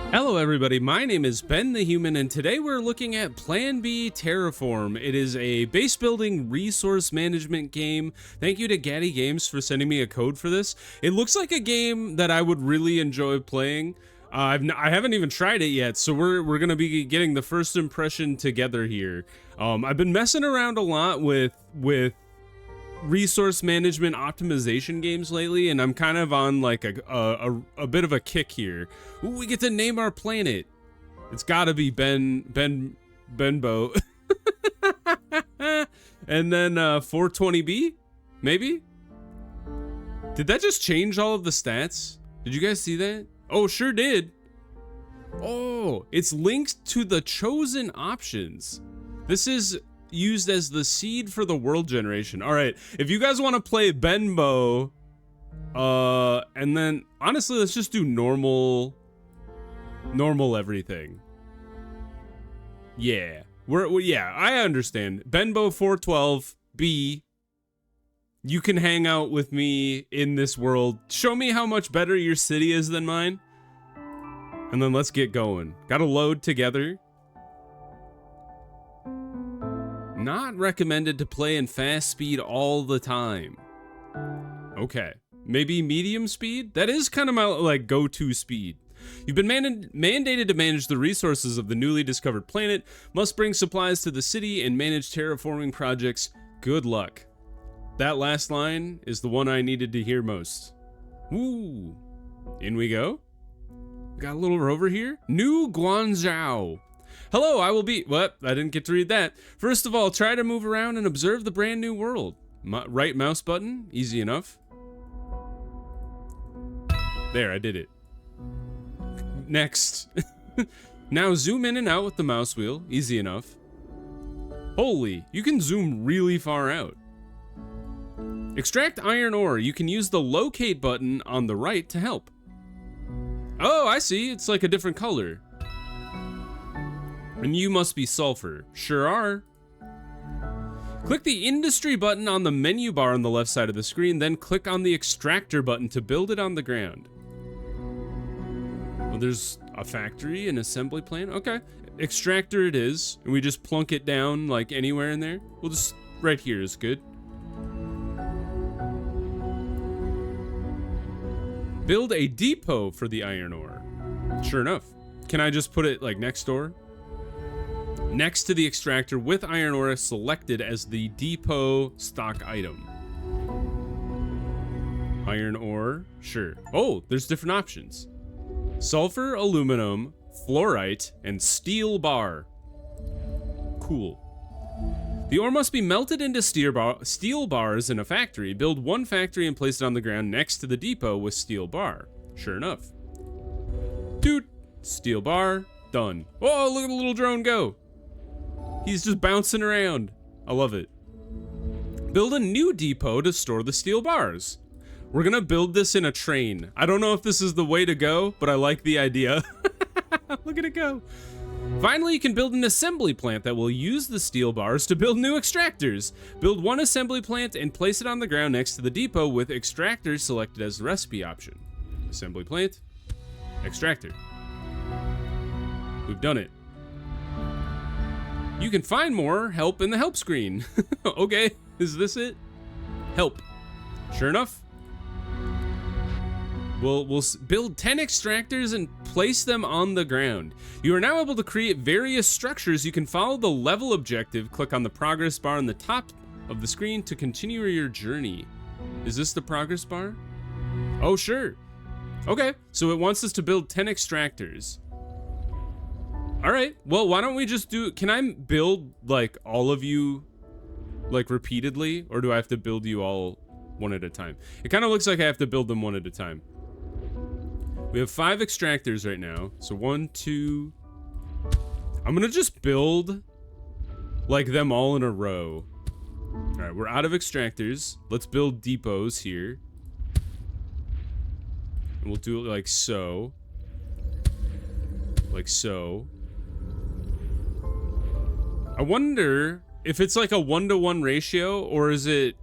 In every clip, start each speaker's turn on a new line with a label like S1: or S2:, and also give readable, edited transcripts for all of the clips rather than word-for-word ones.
S1: Hello everybody, my name is Ben the Human, and today we're looking at Plan B Terraform. It is a base building resource management game. Thank you to Gaddy Games for sending me a code for this. It looks like a game that I would really enjoy playing. I haven't even tried it yet, so we're gonna be getting the first impression together here. I've been messing around a lot with resource management optimization games lately, and I'm kind of on like a bit of a kick here. Ooh, we get to name our planet. It's gotta be Benbow. And then 420B, maybe? Did that just change all of the stats? Did you guys see that? Oh, sure did. Oh, it's linked to the chosen options. This is used as the seed for the world generation. All right, if you guys want to play Benbow, and then honestly, let's just do normal everything. Yeah, yeah, I understand. Benbow 412B. You can hang out with me in this world. Show me how much better your city is than mine, and then let's get going. Gotta load together. Not recommended to play in fast speed all the time. Okay, maybe medium speed? That is kind of my like go-to speed. You've been mandated to manage the resources of the newly discovered planet, must bring supplies to the city, and manage terraforming projects. Good luck. That last line is the one I needed to hear most. Ooh, in we go. Got a little rover here. New Guangzhou. Hello, I will be... What? I didn't get to read that. First of all, try to move around and observe the brand new world. Right mouse button, easy enough. There, I did it. Next. Now zoom in and out with the mouse wheel, easy enough. Holy, you can zoom really far out. Extract iron ore. You can use the locate button on the right to help. Oh, I see. It's like a different color. And you must be sulfur. Sure are. Click the industry button on the menu bar on the left side of the screen, then click on the extractor button to build it on the ground. Well, there's a factory, an assembly plant. Okay, extractor it is, and we just plunk it down like anywhere in there. We'll just, right here is good. Build a depot for the iron ore. Sure enough. Can I just put it like next door? Next to the extractor with iron ore selected as the depot stock item. Iron ore, sure. Oh, there's different options. Sulfur, aluminum, fluorite, and steel bar. Cool. The ore must be melted into steel bars in a factory. Build one factory and place it on the ground next to the depot with steel bar. Sure enough. Dude, steel bar, done. Oh, look at the little drone go. He's just bouncing around. I love it. Build a new depot to store the steel bars. We're gonna build this in a train. I don't know if this is the way to go, but I like the idea. Look at it go. Finally, you can build an assembly plant that will use the steel bars to build new extractors. Build one assembly plant and place it on the ground next to the depot with extractors selected as the recipe option. Assembly plant, extractor. We've done it. You can find more help in the help screen. Okay, is this it? Help. Sure enough. We'll build 10 extractors and place them on the ground. You are now able to create various structures. You can follow the level objective. Click on the progress bar on the top of the screen to continue your journey. Is this the progress bar? Oh, sure. Okay, so it wants us to build 10 extractors. All right, well, why don't we just do, can I build like all of you like repeatedly, or do I have to build you all one at a time? It kind of looks like I have to build them one at a time. We have 5 extractors right now. So 1, 2, I'm gonna just build like them all in a row. All right, we're out of extractors. Let's build depots here. And we'll do it like so. Like so. I wonder if it's like a 1-to-1 ratio, or is it...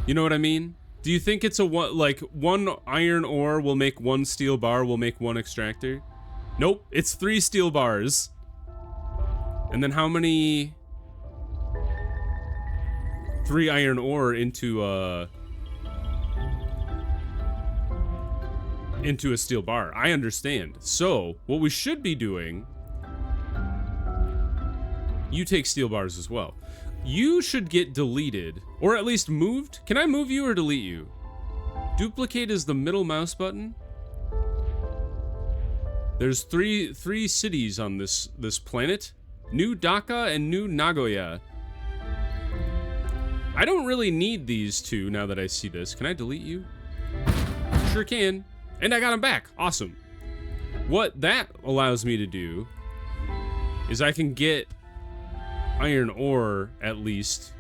S1: You know what I mean? Do you think it's a one, like one iron ore will make one steel bar, will make one extractor? Nope, it's 3 steel bars. And then how many? 3 iron ore into a steel bar. I understand. So what we should be doing, you take steel bars as well. You should get deleted, or at least moved. Can I move you or delete you? Duplicate is the middle mouse button. There's three cities on this planet. New Dhaka and New Nagoya. I don't really need these two now that I see this. Can I delete you? Sure can. And I got them back. Awesome. What that allows me to do is I can get iron ore, at least.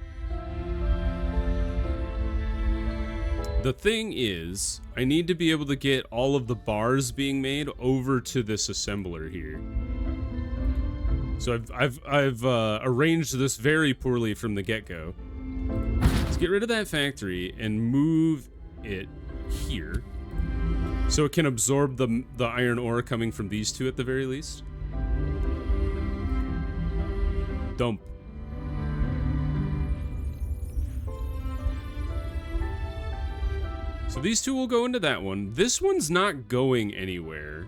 S1: The thing is, I need to be able to get all of the bars being made over to this assembler here. So I've arranged this very poorly from the get-go. Let's get rid of that factory and move it here, so it can absorb the iron ore coming from these two at the very least. Dump. So these two will go into that one. This one's not going anywhere,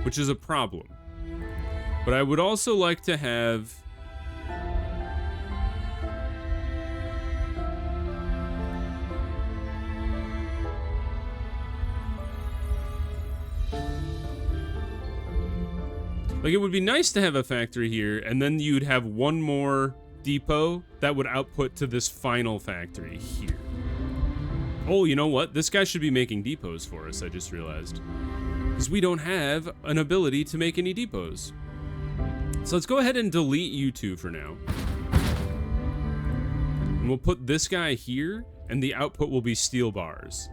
S1: which is a problem. But I would also like to have like, it would be nice to have a factory here, and then you'd have one more depot that would output to this final factory here. Oh, you know what? This guy should be making depots for us, I just realized. Because we don't have an ability to make any depots. So let's go ahead and delete you two for now. And we'll put this guy here, and the output will be steel bars.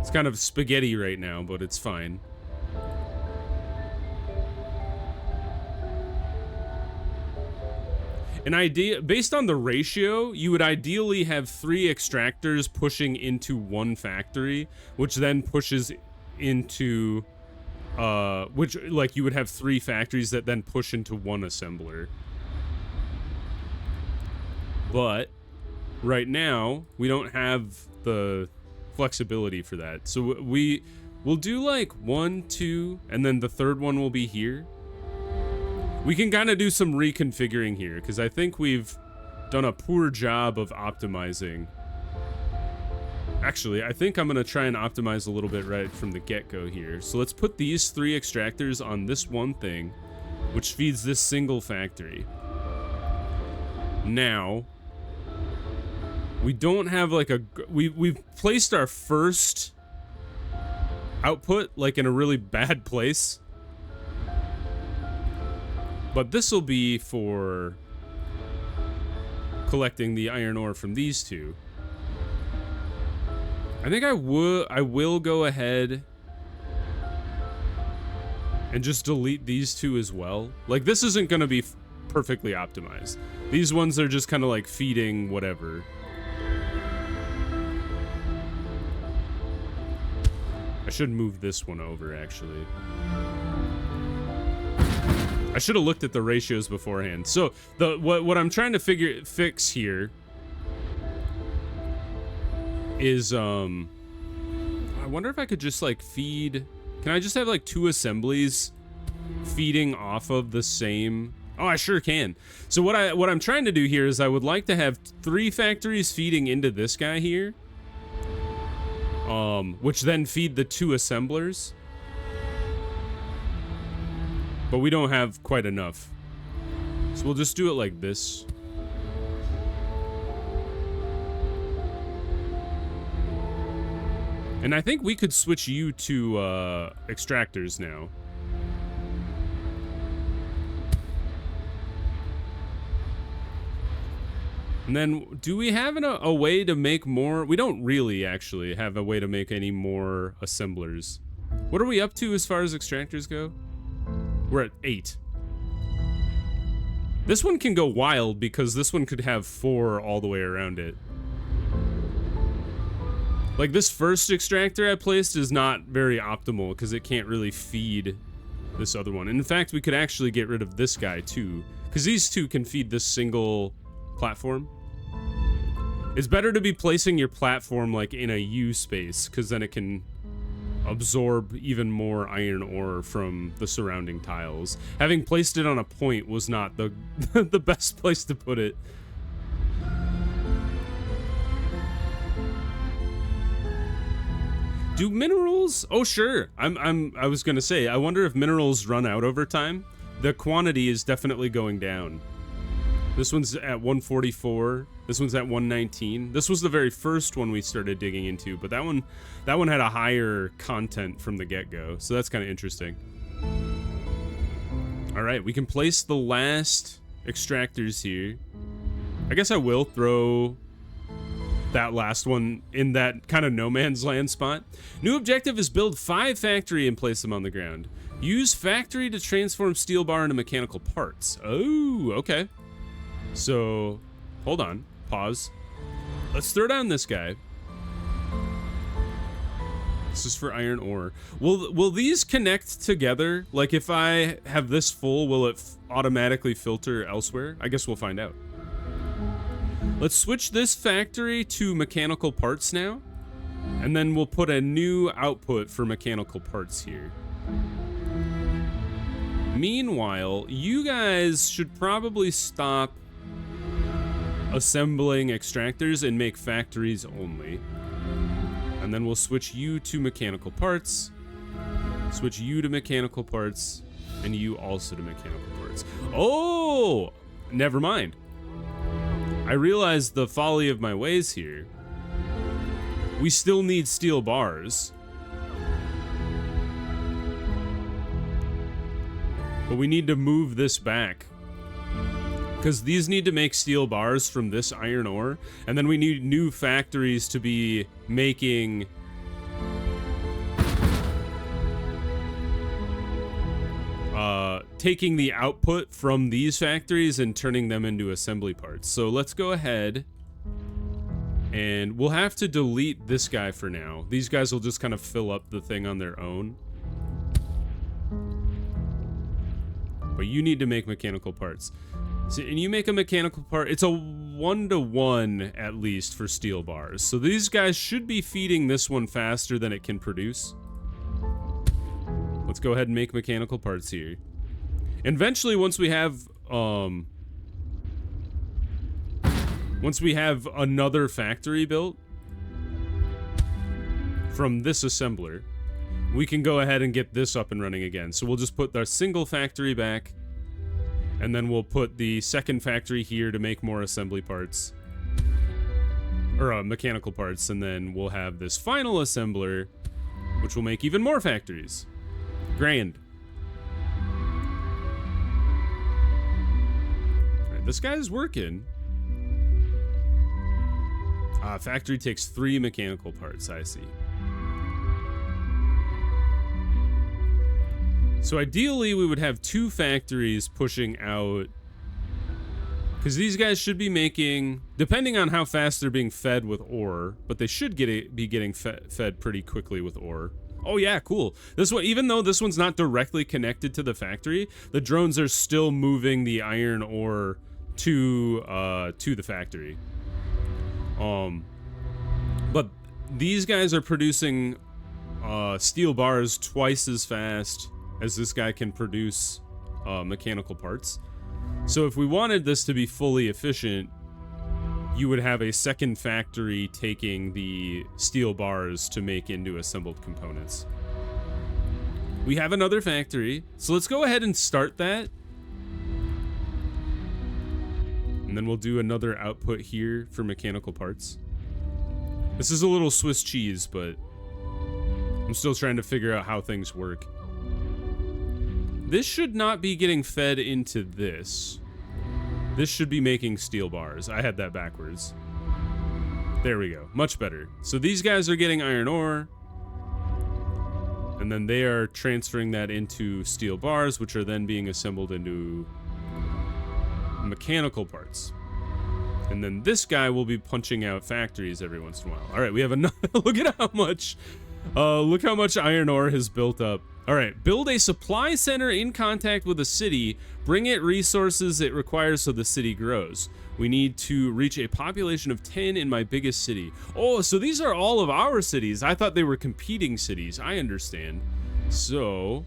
S1: It's kind of spaghetti right now, but it's fine. An idea, based on the ratio, you would ideally have 3 extractors pushing into one factory, which then pushes into, which, like, you would have 3 factories that then push into one assembler. But right now, we don't have the flexibility for that. So we'll do like 1, 2, and then the third one will be here. We can kind of do some reconfiguring here, because I think we've done a poor job of optimizing. Actually, I think I'm going to try and optimize a little bit right from the get-go here. So let's put these 3 extractors on this one thing, which feeds this single factory. Now, we don't have like a... We've placed our first output like in a really bad place. But this will be for collecting the iron ore from these two. I think I will go ahead and just delete these two as well. Like, this isn't going to be perfectly optimized. These ones are just kind of like feeding whatever. I should move this one over, actually. I should have looked at the ratios beforehand. So what I'm trying to fix here is I wonder if I could just like feed. Can I just have like 2 assemblies feeding off of the same? Oh, I sure can. So what I'm trying to do here is I would like to have 3 factories feeding into this guy here, which then feed the 2 assemblers. But we don't have quite enough. So we'll just do it like this. And I think we could switch you to extractors now. And then, do we have a way to make more? We don't really actually have a way to make any more assemblers. What are we up to as far as extractors go? We're at 8. This one can go wild because this one could have 4 all the way around it. Like, this first extractor I placed is not very optimal because it can't really feed this other one. And in fact, we could actually get rid of this guy too, because these two can feed this single platform. It's better to be placing your platform like in a U space, because then it can absorb even more iron ore from the surrounding tiles. Having placed it on a point was not the the best place to put it. Do minerals? Oh, sure. I was gonna say, I wonder if minerals run out over time. The quantity is definitely going down. This one's at 144. This one's at 119. This was the very first one we started digging into, but that one had a higher content from the get-go, so that's kind of interesting. All right, we can place the last extractors here. I guess I will throw that last one in that kind of no man's land spot. New objective is build 5 factory and place them on the ground. Use factory to transform steel bar into mechanical parts. Oh, okay. So, hold on, pause. Let's throw down this guy. This is for iron ore. Will these connect together? Like, if I have this full, will it automatically filter elsewhere? I guess we'll find out. Let's switch this factory to mechanical parts now, and then we'll put a new output for mechanical parts here. Meanwhile, you guys should probably stop assembling extractors and make factories only. And then we'll switch you to mechanical parts, switch you to mechanical parts, and you also to mechanical parts. Oh, never mind. I realized the folly of my ways here. We still need steel bars. But we need to move this back, because these need to make steel bars from this iron ore, and then we need new factories to be making taking the output from these factories and turning them into assembly parts. So let's go ahead, and we'll have to delete this guy for now. These guys will just kind of fill up the thing on their own. But you need to make mechanical parts. So, and you make a mechanical part, it's a 1-to-1 at least for steel bars. So these guys should be feeding this one faster than it can produce. Let's go ahead and make mechanical parts here. Eventually, once we have another factory built from this assembler, we can go ahead and get this up and running again. So we'll just put our single factory back, and then we'll put the second factory here to make more assembly parts, or mechanical parts, and then we'll have this final assembler, which will make even more factories. Grand. All right, this guy's working. Factory takes 3 mechanical parts, I see. So ideally, we would have 2 factories pushing out, because these guys should be making, depending on how fast they're being fed with ore, but they should be getting fed pretty quickly with ore. Oh yeah, cool. This one, even though this one's not directly connected to the factory, the drones are still moving the iron ore to the factory. But these guys are producing steel bars twice as fast as this guy can produce mechanical parts. So if we wanted this to be fully efficient, you would have a second factory taking the steel bars to make into assembled components. We have another factory, so let's go ahead and start that. And then we'll do another output here for mechanical parts. This is a little Swiss cheese, but I'm still trying to figure out how things work. This should not be getting fed into this. This should be making steel bars. I had that backwards. There we go. Much better. So these guys are getting iron ore, and then they are transferring that into steel bars, which are then being assembled into mechanical parts. And then this guy will be punching out factories every once in a while. All right, we have enough. Look at how much iron ore has built up. All right, build a supply center in contact with a city. Bring it resources it requires so the city grows. We need to reach a population of 10 in my biggest city. Oh, so these are all of our cities. I thought they were competing cities. I understand. So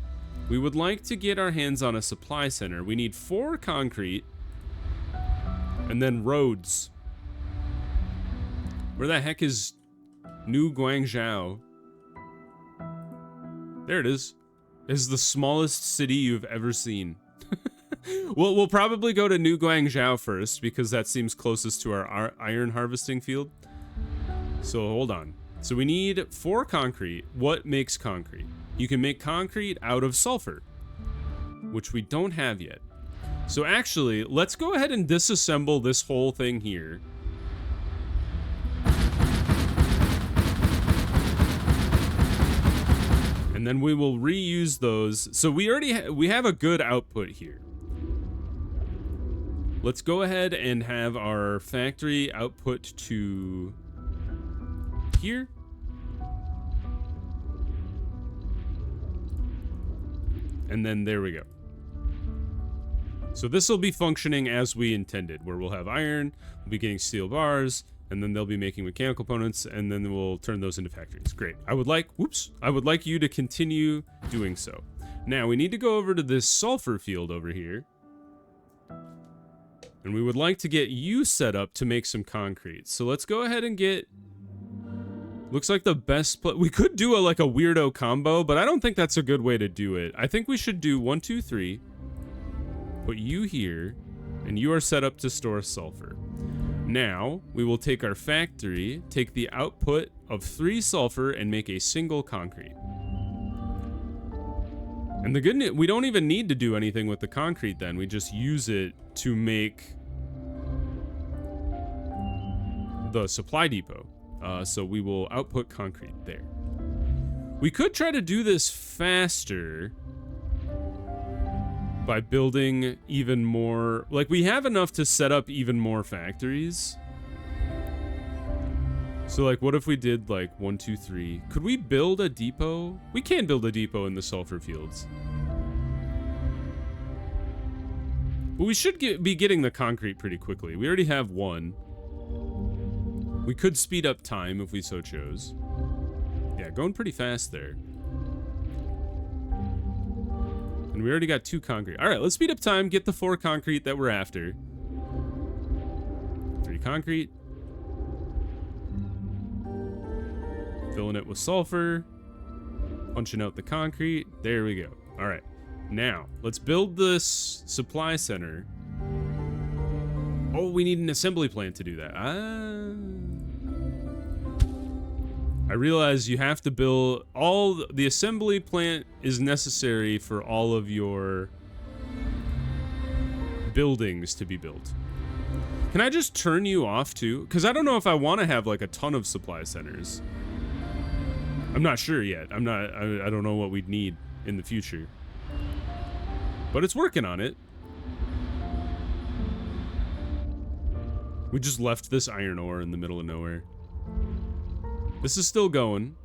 S1: we would like to get our hands on a supply center. We need 4 concrete and then roads. Where the heck is New Guangzhou? There it is. It's the smallest city you've ever seen. We'll probably go to New Guangzhou first because that seems closest to our iron harvesting field. So hold on. So we need 4 concrete. What makes concrete? You can make concrete out of sulfur, which we don't have yet. So actually, let's go ahead and disassemble this whole thing here. And then we will reuse those. So we already we have a good output here. Let's go ahead and have our factory output to here. And then there we go. So this will be functioning as we intended, where we'll have iron, we'll be getting steel bars, and then they'll be making mechanical components, and then we'll turn those into factories. Great. I would like you to continue doing so. Now we need to go over to this sulfur field over here. And we would like to get you set up to make some concrete. So let's go ahead and get, looks like the best, we could do like a weirdo combo, but I don't think that's a good way to do it. I think we should do 1, 2, 3, put you here, and you are set up to store sulfur. Now we will take our factory, take the output of 3 sulfur and make a single concrete. And the good news, we don't even need to do anything with the concrete then. We just use it to make the supply depot. So we will output concrete there. We could try to do this faster by building even more, like we have enough to set up even more factories. So like what if we did like 1, 2, 3? Could we build a depot? We can build a depot in the sulfur fields. But we should be getting the concrete pretty quickly. We already have 1. We could speed up time if we so chose. Yeah, going pretty fast there. And we already got 2 concrete. All right, let's speed up time, get the 4 concrete that we're after. 3 concrete. Filling it with sulfur. Punching out the concrete. There we go. All right. Now, let's build this supply center. Oh, we need an assembly plant to do that. I realize you have to build the assembly plant is necessary for all of your buildings to be built. Can I just turn you off too? Because I don't know if I want to have like a ton of supply centers. I'm not sure yet. I don't know what we'd need in the future. But it's working on it. We just left this iron ore in the middle of nowhere. This is still going.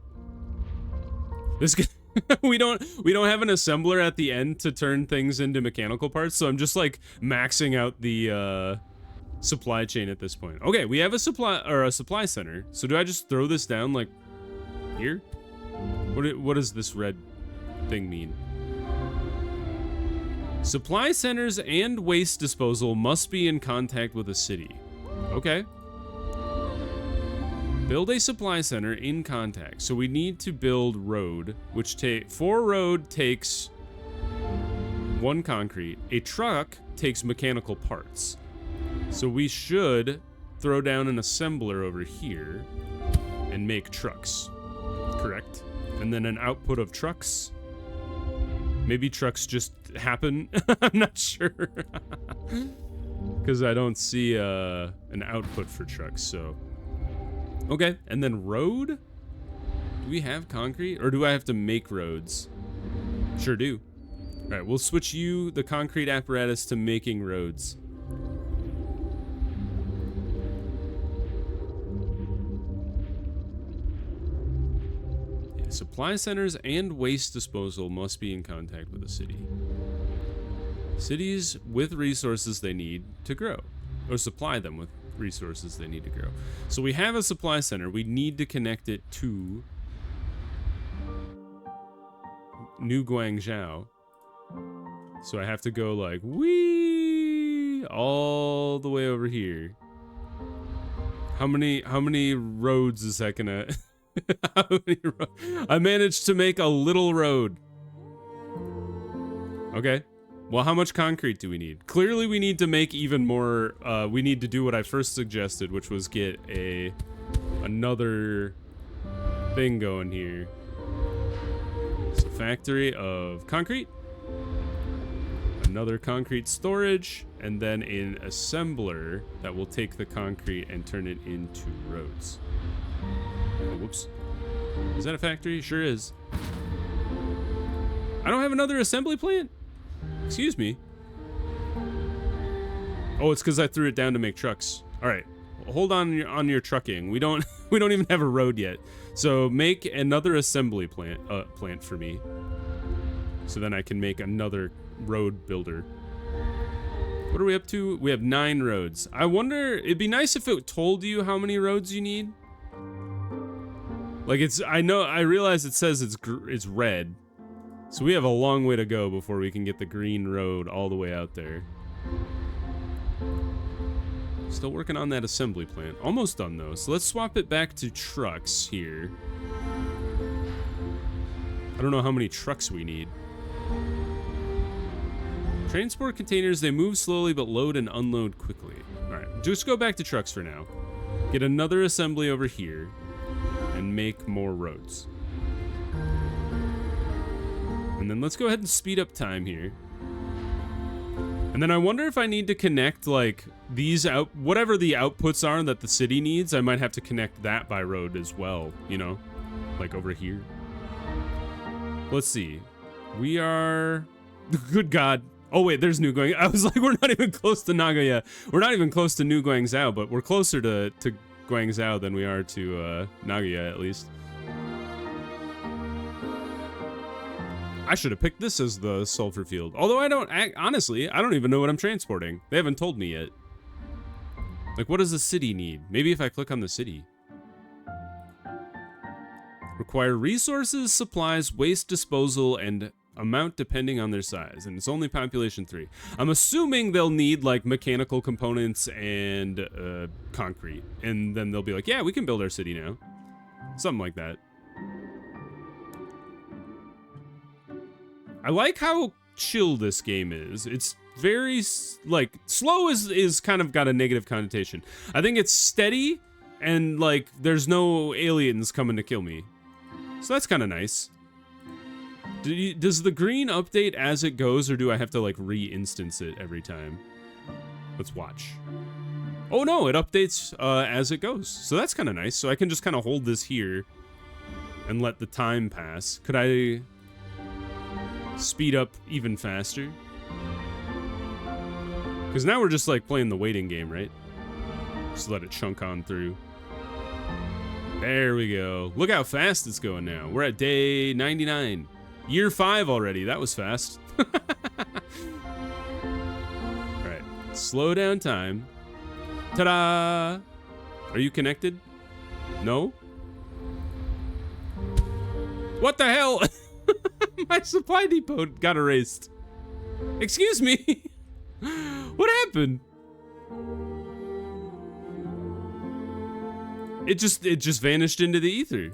S1: This we don't have an assembler at the end to turn things into mechanical parts, so I'm just like maxing out the supply chain at this point. Okay, we have a supply center. So do I just throw this down like here? What does this red thing mean? Supply centers and waste disposal must be in contact with a city. Okay. Build a supply center in contact. So we need to build road, which 4 road takes 1 concrete. A truck takes mechanical parts. So we should throw down an assembler over here and make trucks. Correct? And then an output of trucks. Maybe trucks just happen. I'm not sure. Because I don't see an output for trucks, so. Okay, and then road? Do we have concrete? Or do I have to make roads? Sure do. All right, we'll switch you, the concrete apparatus, to making roads. Supply centers and waste disposal must be in contact with the city. Cities with resources they need to grow, or supply them with resources they need to grow. So we have a supply center. We need to connect it to New Guangzhou. So I have to go like wee all the way over here. How many roads is that gonna? I managed to make a little road. Okay. Well, how much concrete do we need? Clearly, we need to make even more. We need to do what I first suggested, which was get another thing going here. So, factory of concrete, another concrete storage, and then an assembler that will take the concrete and turn it into roads. Oh, whoops. Is that a factory? Sure is. I don't have another assembly plant? Excuse me. Oh, it's because I threw it down to make trucks. All right, hold on your trucking. We don't even have a road yet. So make another assembly plant for me, so then I can make another road builder. What are we up to? We have 9 roads. I wonder. It'd be nice if it told you how many roads you need. Like I realize it says it's red. So we have a long way to go before we can get the green road all the way out there. Still working on that assembly plant. Almost done though. So let's swap it back to trucks here. I don't know how many trucks we need. Transport containers, they move slowly but load and unload quickly. All right, just go back to trucks for now. Get another assembly over here and make more roads. And then let's go ahead and speed up time here. And then I wonder if I need to connect like these whatever the outputs are that the city needs, I might have to connect that by road as well, you know, like over here. Let's see. We are, good God. Oh wait, there's New Guangzhou. I was like, we're not even close to Nagoya. We're not even close to New Guangzhou, but we're closer to Guangzhou than we are to Nagoya at least. I should have picked this as the sulfur field. Although honestly, I don't even know what I'm transporting. They haven't told me yet. Like, what does the city need? Maybe if I click on the city. Require resources, supplies, waste disposal, and amount depending on their size. And it's only population 3. I'm assuming they'll need, like, mechanical components and concrete. And then they'll be like, yeah, we can build our city now. Something like that. I like how chill this game is. It's very, like, slow is kind of got a negative connotation. I think it's steady and, like, there's no aliens coming to kill me. So that's kind of nice. Does the green update as it goes, or do I have to, like, re-instance it every time? Let's watch. Oh, no, it updates as it goes. So that's kind of nice. So I can just kind of hold this here and let the time pass. Could I speed up even faster? Because now we're just like playing the waiting game, right? Just let it chunk on through. There we go. Look how fast it's going now. We're at day 99. Year 5 already. That was fast. Alright. Slow down time. Ta-da! Are you connected? No? What the hell? My supply depot got erased. Excuse me. What happened? It just vanished into the ether.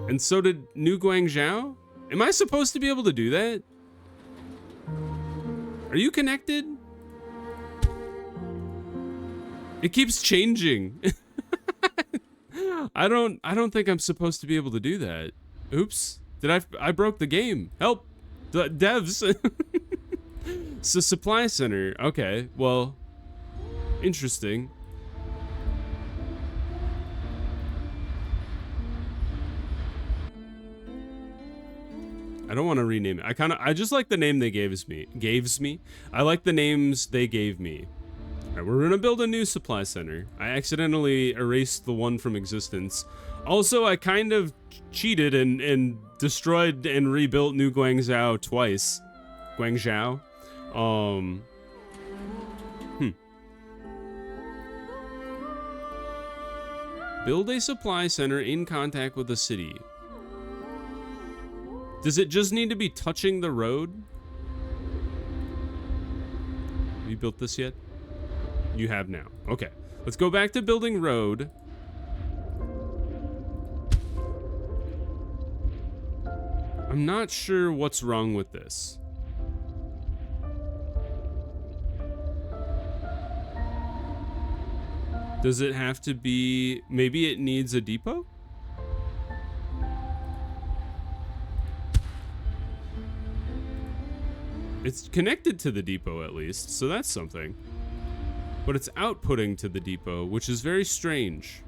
S1: And so did New Guangzhou? Am I supposed to be able to do that? Are you connected? It keeps changing. I don't think I'm supposed to be able to do that. Oops. I broke the game. Help. Devs. It's a supply center. Okay, well, interesting. I don't want to rename it. I just like the name they gave me. I like the names they gave me. All right, we're gonna build a new supply center. I accidentally erased the one from existence. Also, I kind of cheated and destroyed and rebuilt New Guangzhou twice. Guangzhou. Build a supply center in contact with the city. Does it just need to be touching the road? Have you built this yet? You have now. Okay. Let's go back to building road. I'm not sure what's wrong with this. Does it have to be... Maybe it needs a depot? It's connected to the depot at least, so that's something. But it's outputting to the depot, which is very strange.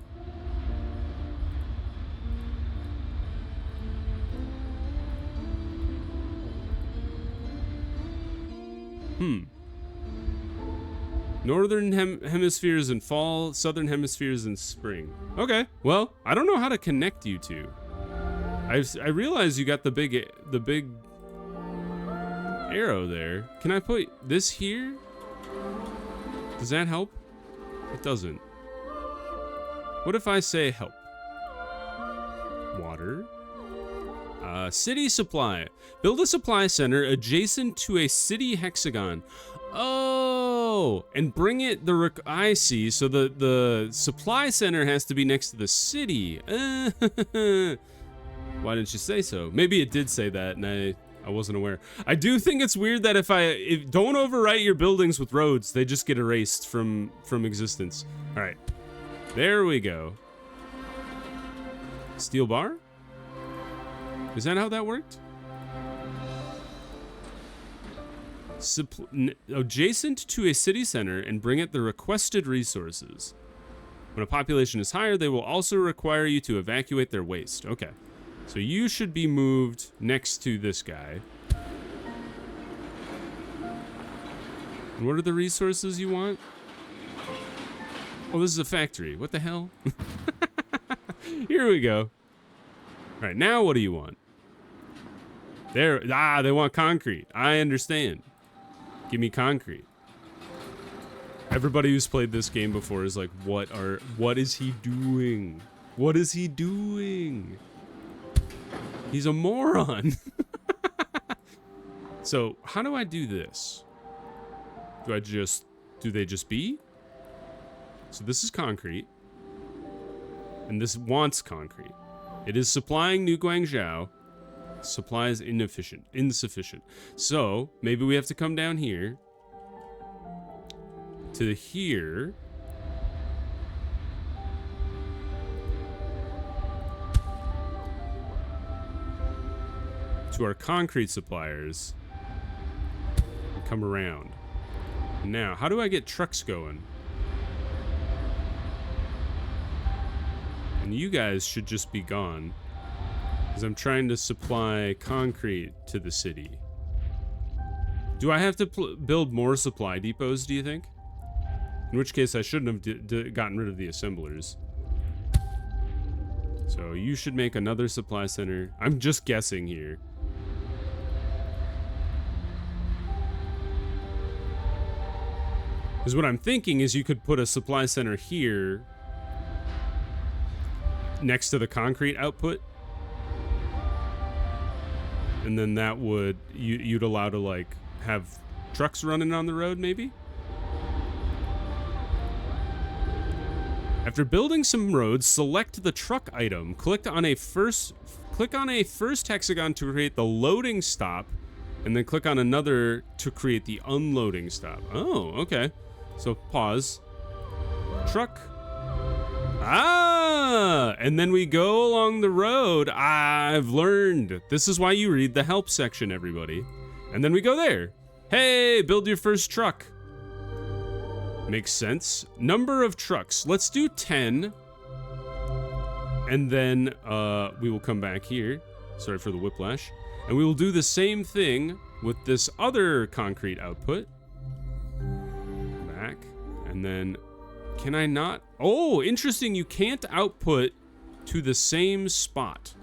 S1: Northern hemispheres in fall, southern hemispheres in spring. Okay, well, I don't know how to connect you two. I realize you got the big arrow there. Can I put this here? Does that help? It doesn't. What if I say help? Water. City supply. Build a supply center adjacent to a city hexagon. Oh, and bring it I see. So the supply center has to be next to the city. Why didn't you say so? Maybe it did say that, and I wasn't aware. I do think it's weird that if don't overwrite your buildings with roads, they just get erased from existence. All right, there we go. Steel bar? Is that how that worked? Adjacent to a city center and bring it the requested resources. When a population is higher, they will also require you to evacuate their waste. Okay. So you should be moved next to this guy. And what are the resources you want? Oh, this is a factory. What the hell? Here we go. All right, now what do you want? There, they want concrete. I understand. Give me concrete. Everybody who's played this game before is like, what is he doing? What is he doing? He's a moron. So, how do I do this? Do they just be? So this is concrete. And this wants concrete. It is supplying New Guangzhou. Supply is insufficient. So, maybe we have to come down here. To here. To our concrete suppliers. And come around. Now, how do I get trucks going? And you guys should just be gone. Because I'm trying to supply concrete to the city. Do I have to build more supply depots, do you think? In which case I shouldn't have gotten rid of the assemblers. So you should make another supply center. I'm just guessing here. Because what I'm thinking is you could put a supply center here next to the concrete output. And then that would, you'd allow to like have trucks running on the road maybe? After building some roads, select the truck item. Click on a first hexagon to create the loading stop, and then click on another to create the unloading stop. Oh, okay. So pause. Truck. Ah, and then we go along the road. I've learned. This is why you read the help section, everybody. And then we go there. Hey, build your first truck. Makes sense. Number of trucks. Let's do 10. And then we will come back here. Sorry for the whiplash. And we will do the same thing with this other concrete output. Back. And then, can I not? Oh, interesting. You can't output to the same spot.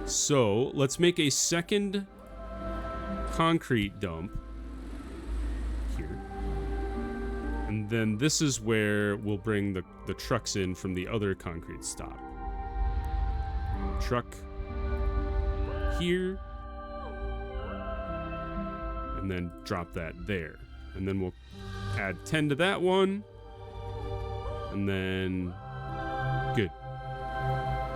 S1: So let's make a second concrete dump here. And then this is where we'll bring the trucks in from the other concrete stop. Truck here. And then drop that there. And then we'll add 10 to that one. And then good.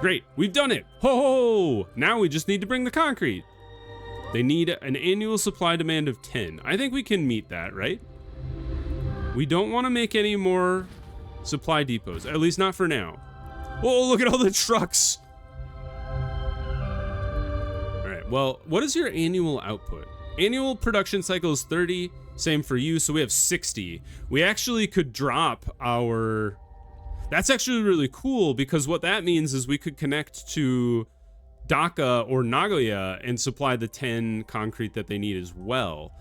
S1: Great, we've done it. Ho ho! Now we just need to bring the concrete. They need an annual supply demand of 10. I think we can meet that, right? We don't want to make any more supply depots, at least not for now. Oh, look at all the trucks. All right, well, what is your annual output? Annual production cycle is 30, same for you, so we have 60. We actually could drop our... That's actually really cool, because what that means is we could connect to Dhaka or Nagoya and supply the 10 concrete that they need as well.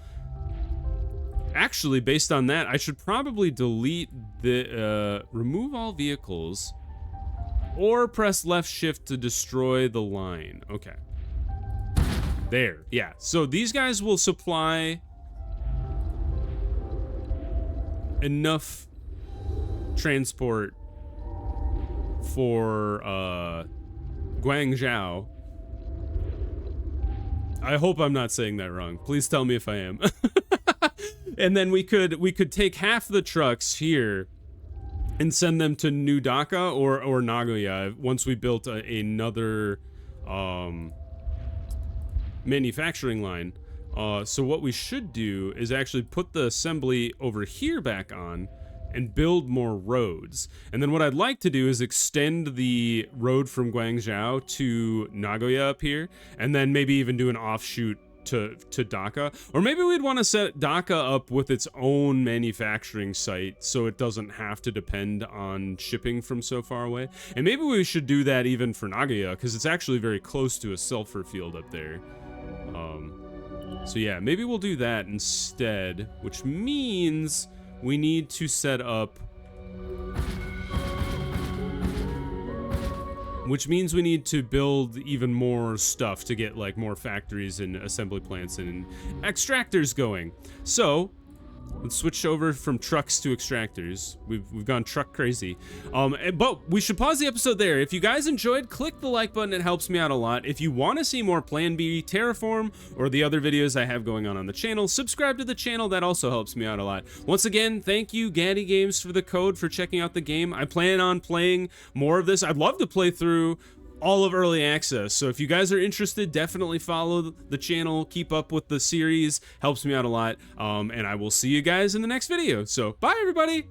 S1: Actually, based on that, I should probably delete the... remove all vehicles, or press left shift to destroy the line. Okay. There, yeah. So these guys will supply enough transport for Guangzhou. I hope I'm not saying that wrong. Please tell me if I am. And then we could take half the trucks here and send them to New Dhaka or Nagoya once we built another manufacturing line. So what we should do is actually put the assembly over here back on and build more roads. And then what I'd like to do is extend the road from Guangzhou to Nagoya up here, and then maybe even do an offshoot to Dhaka. Or maybe we'd want to set Dhaka up with its own manufacturing site so it doesn't have to depend on shipping from so far away. And maybe we should do that even for Nagoya, because it's actually very close to a sulfur field up there. So yeah, maybe we'll do that instead, which means we need to set up... Which means we need to build even more stuff to get like more factories and assembly plants and extractors going. So let's switch over from trucks to extractors. We've gone truck crazy. But we should pause the episode there. If you guys enjoyed, click the like button. It helps me out a lot. If you want to see more Plan B, Terraform, or the other videos I have going on the channel, subscribe to the channel. That also helps me out a lot. Once again, thank you, Gaddy Games, for the code for checking out the game. I plan on playing more of this. I'd love to play through all of early access, so if you guys are interested, definitely follow the channel, keep up with the series, helps me out a lot, and I will see you guys in the next video. So bye everybody.